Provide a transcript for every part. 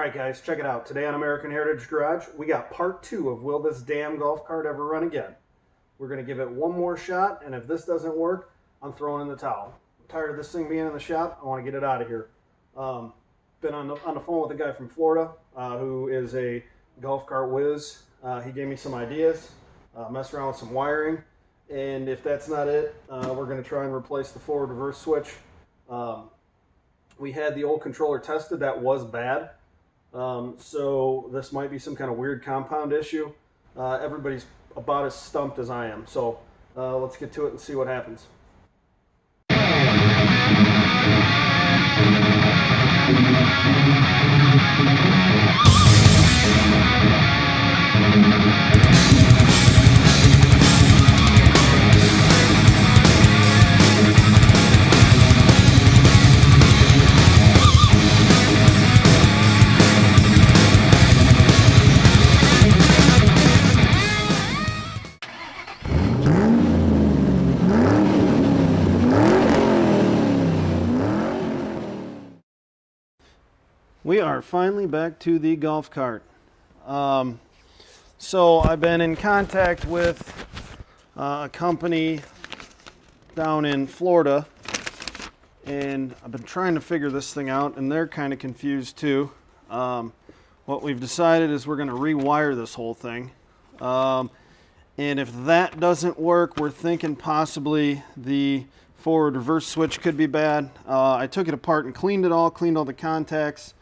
Alright guys, check it out. Today on American Heritage Garage, we got part 2 of Will This Damn Golf Cart Ever Run Again? We're going to give it one more shot, and if this doesn't work, I'm throwing in the towel. I'm tired of this thing being in the shop. I want to get it out of here. Been on the phone with a guy from Florida who is a golf cart whiz. He gave me some ideas, messed around with some wiring, and if that's not it, we're going to try and replace the forward reverse switch. We had the old controller tested. That was bad. So this might be some kind of weird compound issue. Everybody's about as stumped as I am. So let's get to it and see what happens. We are finally back to the golf cart. So I've been in contact with a company down in Florida, and I've been trying to figure this thing out, and they're kind of confused too. What we've decided is we're going to rewire this whole thing. And if that doesn't work, we're thinking possibly the forward reverse switch could be bad. I took it apart and cleaned all the contacts.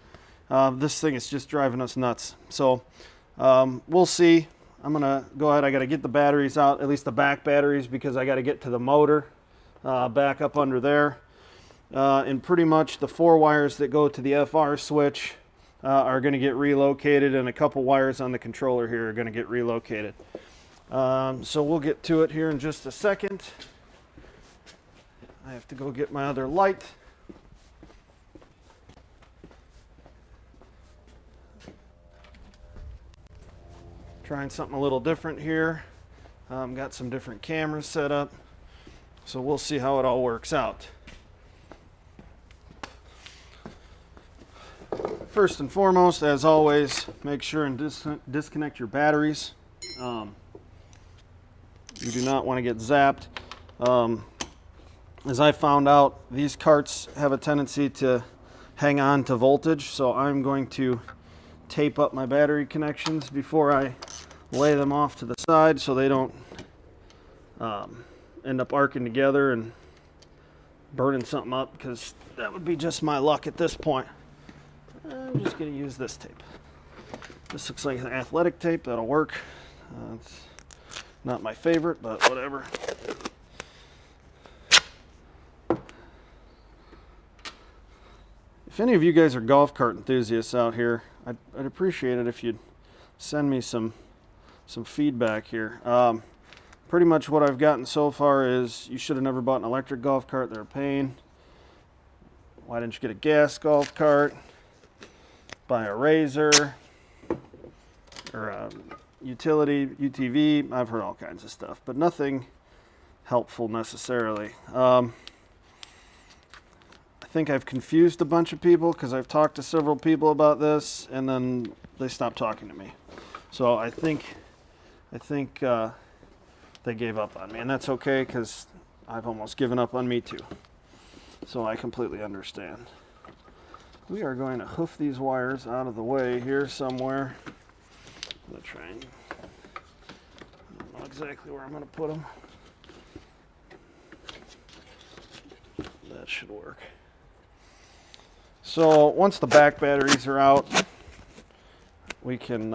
This thing is just driving us nuts. So we'll see. I'm going to go ahead. I got to get the batteries out, at least the back batteries, because I got to get to the motor back up under there. And pretty much the 4 wires that go to the FR switch are going to get relocated, and a couple wires on the controller here are going to get relocated. So we'll get to it here in just a second. I have to go get my other light. Trying something a little different here. Got some different cameras set up, so we'll see how it all works out. First and foremost, as always, make sure and disconnect your batteries. You do not want to get zapped. As I found out, these carts have a tendency to hang on to voltage, so I'm going to tape up my battery connections before I lay them off to the side so they don't end up arcing together and burning something up, because that would be just my luck at this point. I'm just going to use this tape. This looks like an athletic tape. That'll work. It's not my favorite, but whatever. If any of you guys are golf cart enthusiasts out here, I'd appreciate it if you'd send me some feedback here. Pretty much what I've gotten so far is you should have never bought an electric golf cart. They're a pain. Why didn't you get a gas golf cart? Buy a Razor or a utility UTV. I've heard all kinds of stuff, but nothing helpful necessarily. I think I've confused a bunch of people because I've talked to several people about this, and then they stopped talking to me. So I think they gave up on me, and that's okay, because I've almost given up on me too. So I completely understand. We are going to hoof these wires out of the way here somewhere. I'm going to try and, I don't know exactly where I'm going to put them. That should work. So once the back batteries are out, we can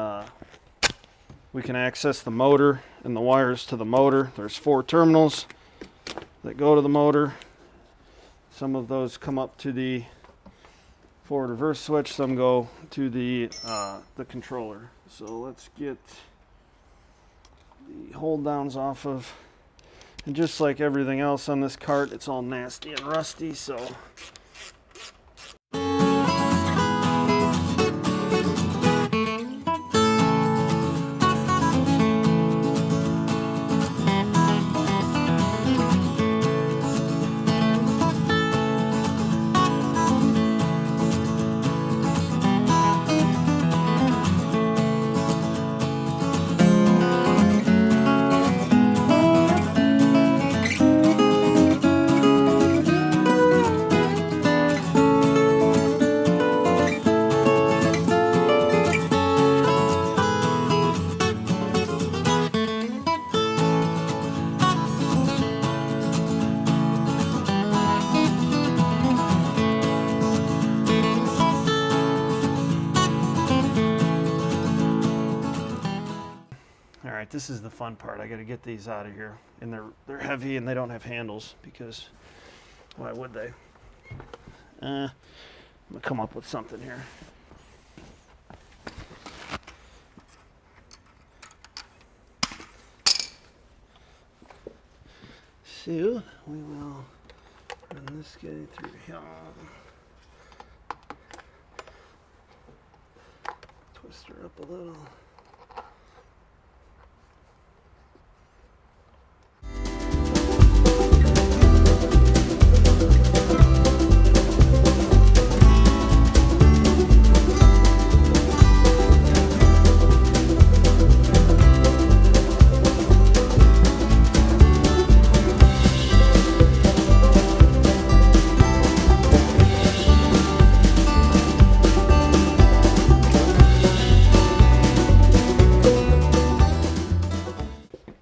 access the motor and the wires to the motor. There's 4 terminals that go to the motor. Some of those come up to the forward reverse switch. Some go to the controller. So let's get the hold downs off of. And just like everything else on this cart, it's all nasty and rusty. So. right, this is the fun part. I got to get these out of here, and they're heavy and they don't have handles because why would they? I'm gonna come up with something here. So we will run this guy through here. Twist her up a little.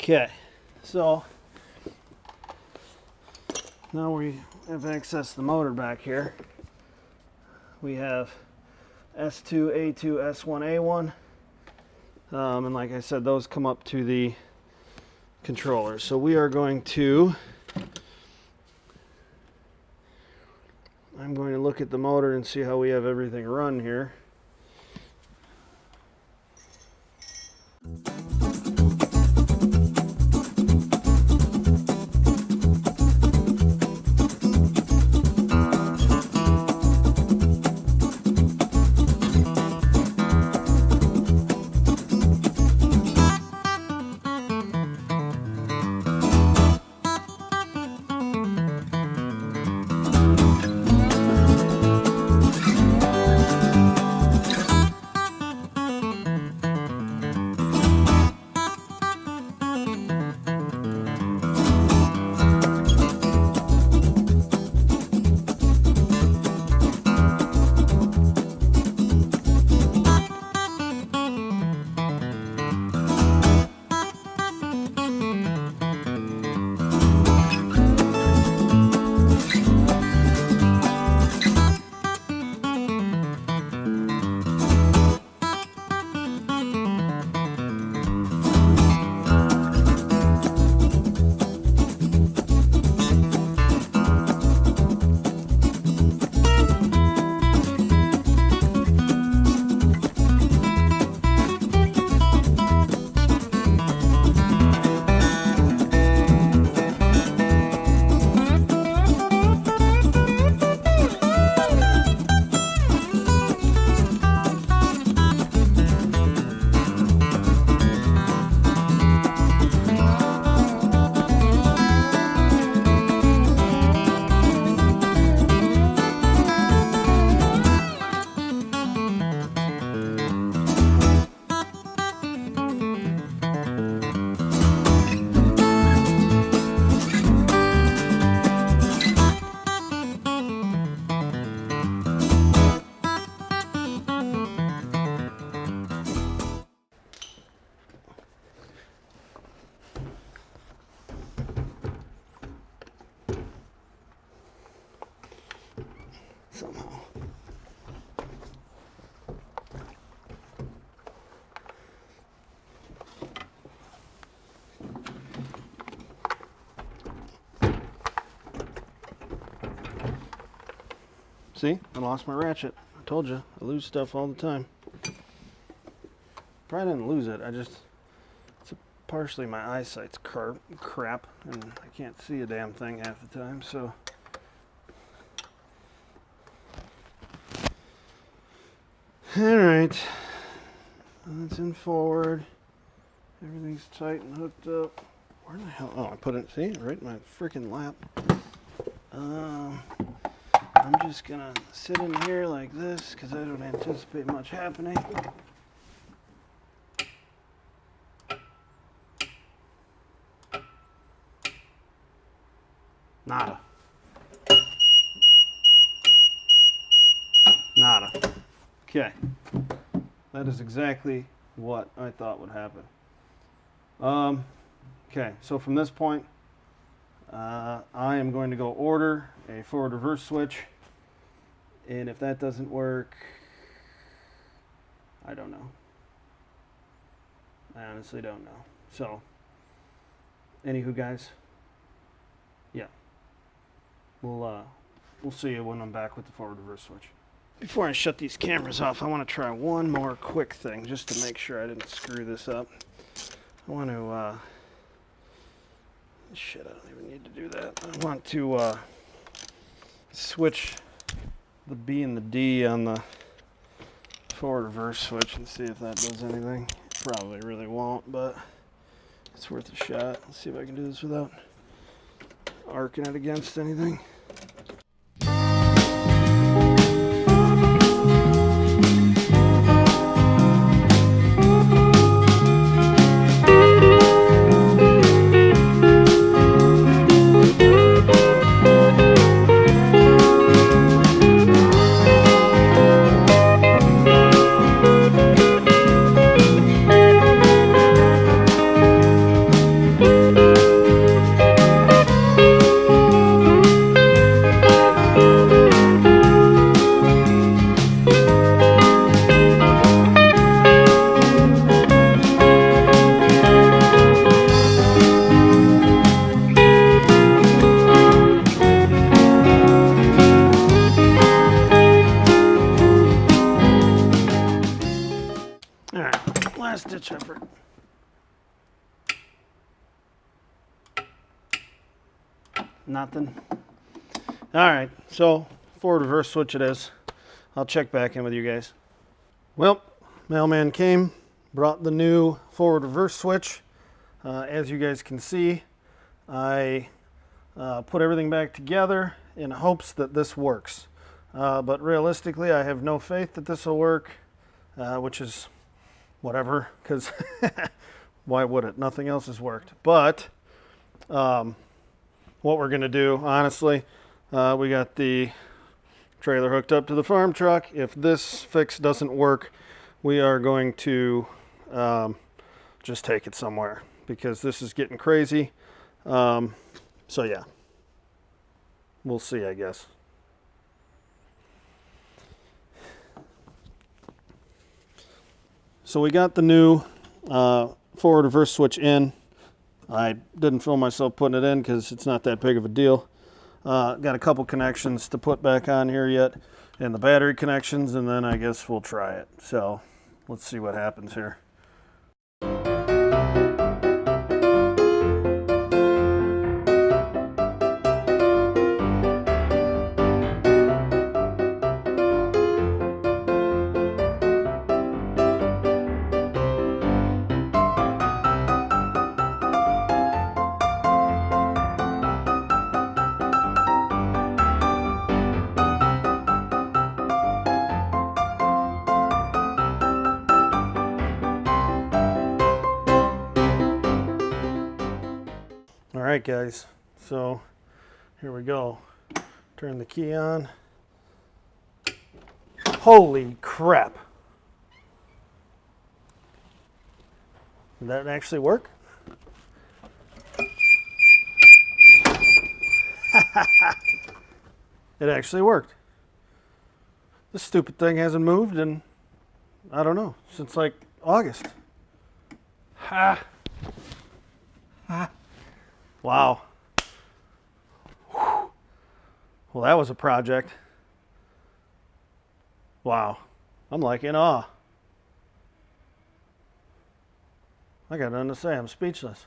Okay, so now we have accessed the motor back here. We have S2, A2, S1, A1, and like I said, those come up to the controller. So we are going to, I'm going to look at the motor and see how we have everything run here. Somehow. See, I lost my ratchet. I told you, I lose stuff all the time. Probably didn't lose it, it's partially my eyesight's crap, and I can't see a damn thing half the time, so. Alright, that's in forward. Everything's tight and hooked up. Where the hell? Oh, I put it, see, right in my freaking lap. I'm just gonna sit in here like this because I don't anticipate much happening. Nada. Nada. Okay. That is exactly what I thought would happen. Okay, so from this point, I am going to go order a forward reverse switch, and if that doesn't work, I don't know. I honestly don't know. So, anywho, guys, yeah, we'll see you when I'm back with the forward reverse switch. Before I shut these cameras off, I want to try one more quick thing just to make sure I didn't screw this up. I want to, shit, I don't even need to do that. I want to switch the B and the D on the forward reverse switch and see if that does anything. Probably really won't, but it's worth a shot. Let's see if I can do this without arcing it against anything. Alright, last ditch effort. Nothing. Alright, so forward reverse switch it is. I'll check back in with you guys. Well, mailman came, brought the new forward reverse switch. As you guys can see, I put everything back together in hopes that this works. But realistically, I have no faith that this will work, which is whatever, because why would it? Nothing else has worked. But what we're going to do, honestly, we got the trailer hooked up to the farm truck. If this fix doesn't work, we are going to just take it somewhere, because this is getting crazy. So yeah, we'll see, I guess. So we got the new forward reverse switch in. I didn't film myself putting it in because it's not that big of a deal. Got a couple connections to put back on here yet, and the battery connections, and then I guess we'll try it. So let's see what happens here. Alright guys, so here we go. Turn the key on. Holy crap! Did that actually work? It actually worked. This stupid thing hasn't moved in, I don't know, since like August. Ha! Ha! Wow. Whew. Well, that was a project. Wow. I'm like in awe. I got nothing to say. I'm speechless.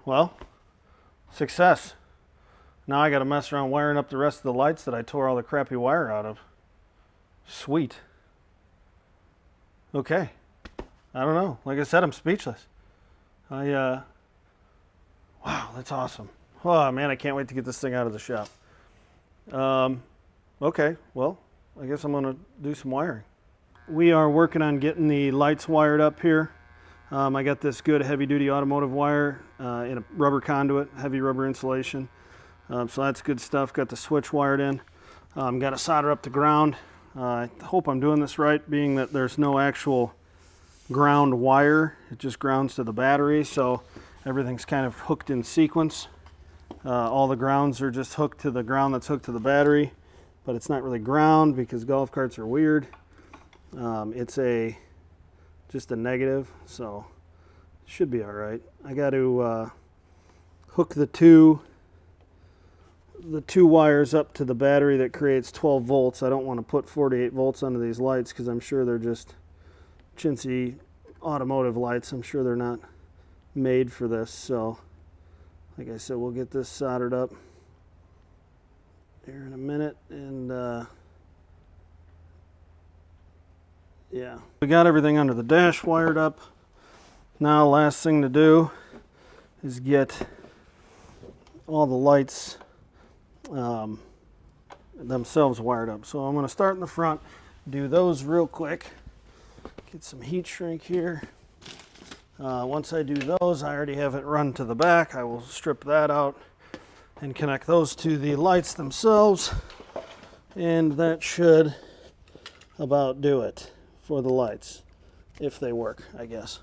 Well, success. Now I got to mess around wiring up the rest of the lights that I tore all the crappy wire out of. Sweet. Okay. I don't know. Like I said, I'm speechless. Wow, that's awesome. Oh man, I can't wait to get this thing out of the shop. Okay, well, I guess I'm gonna do some wiring. We are working on getting the lights wired up here. I got this good heavy duty automotive wire in a rubber conduit, heavy rubber insulation. So that's good stuff. Got the switch wired in. Got to solder up the ground. I hope I'm doing this right, being that there's no actual ground wire. It just grounds to the battery, so everything's kind of hooked in sequence. All the grounds are just hooked to the ground that's hooked to the battery, but it's not really ground because golf carts are weird. It's just a negative, so Should be all right. I got to hook the two wires up to the battery that creates 12 volts. I don't want to put 48 volts onto these lights because I'm sure they're just chintzy automotive lights. I'm sure they're not made for this. So like I said, we'll get this soldered up here in a minute. And yeah, we got everything under the dash wired up. Now last thing to do is get all the lights themselves wired up. So I'm going to start in the front, do those real quick, get some heat shrink here. Once I do those, I already have it run to the back. I will strip that out and connect those to the lights themselves, and that should about do it for the lights, if they work, I guess.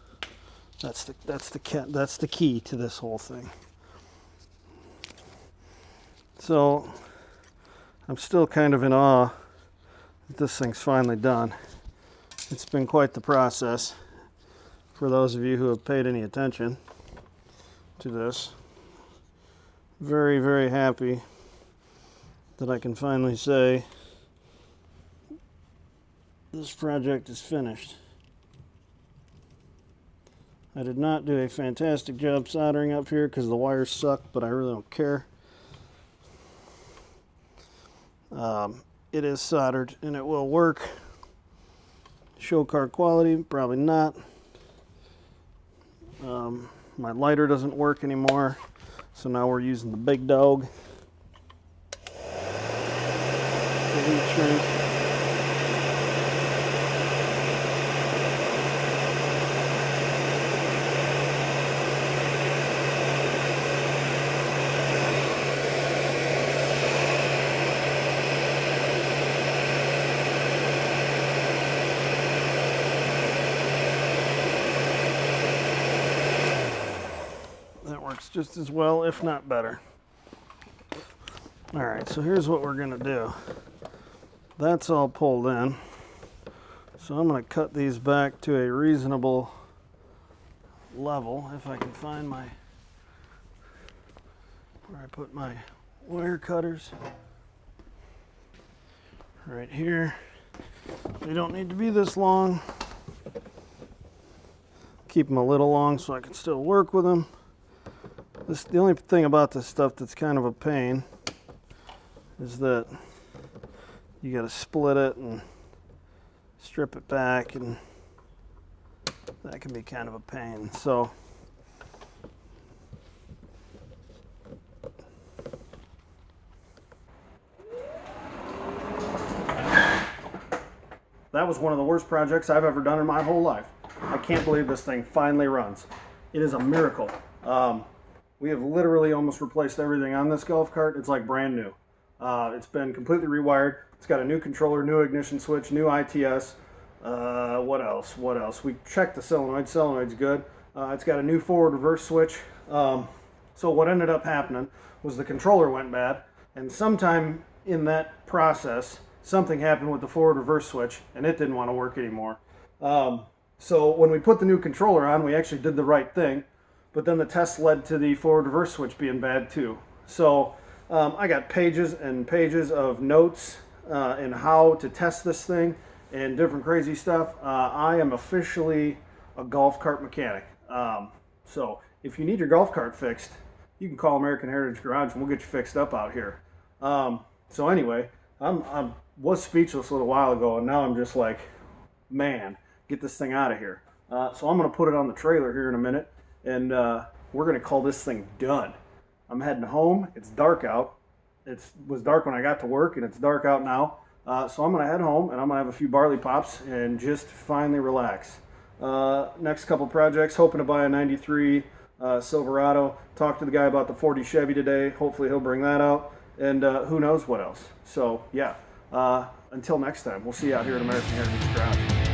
That's the key to this whole thing. So I'm still kind of in awe that this thing's finally done. It's been quite the process for those of you who have paid any attention to this. Very, very happy that I can finally say this project is finished. I did not do a fantastic job soldering up here because the wires suck, but I really don't care. It is soldered and it will work. Show car quality, probably not. My lighter doesn't work anymore, so now we're using the big dog. The heat shrink. Works just as well, if not better. Alright, so here's what we're going to do. That's all pulled in. So I'm going to cut these back to a reasonable level. If I can find where I put my wire cutters. Right here. They don't need to be this long. Keep them a little long so I can still work with them. The only thing about this stuff that's kind of a pain is that you got to split it and strip it back, and that can be kind of a pain. So that was one of the worst projects I've ever done in my whole life. I can't believe this thing finally runs. It is a miracle. We have literally almost replaced everything on this golf cart. It's like brand new. It's been completely rewired. It's got a new controller, new ignition switch, new ITS. What else? We checked the solenoid. Solenoid's good. It's got a new forward reverse switch. So what ended up happening was the controller went bad, and sometime in that process, something happened with the forward reverse switch, and it didn't want to work anymore. So when we put the new controller on, we actually did the right thing. But then the test led to the forward reverse switch being bad too. So I got pages and pages of notes in how to test this thing and different crazy stuff. I am officially a golf cart mechanic. So if you need your golf cart fixed, you can call American Heritage Garage and we'll get you fixed up out here. So anyway, I was speechless a little while ago, and now I'm just like, man, get this thing out of here. So I'm going to put it on the trailer here in a minute. And we're going to call this thing done. I'm heading home. It's dark out. It was dark when I got to work, and it's dark out now. So I'm going to head home, and I'm going to have a few barley pops and just finally relax. Next couple projects, hoping to buy a 93 Silverado. Talked to the guy about the 40 Chevy today. Hopefully he'll bring that out. And who knows what else. So, yeah. Until next time, we'll see you out here at American Heritage Garage.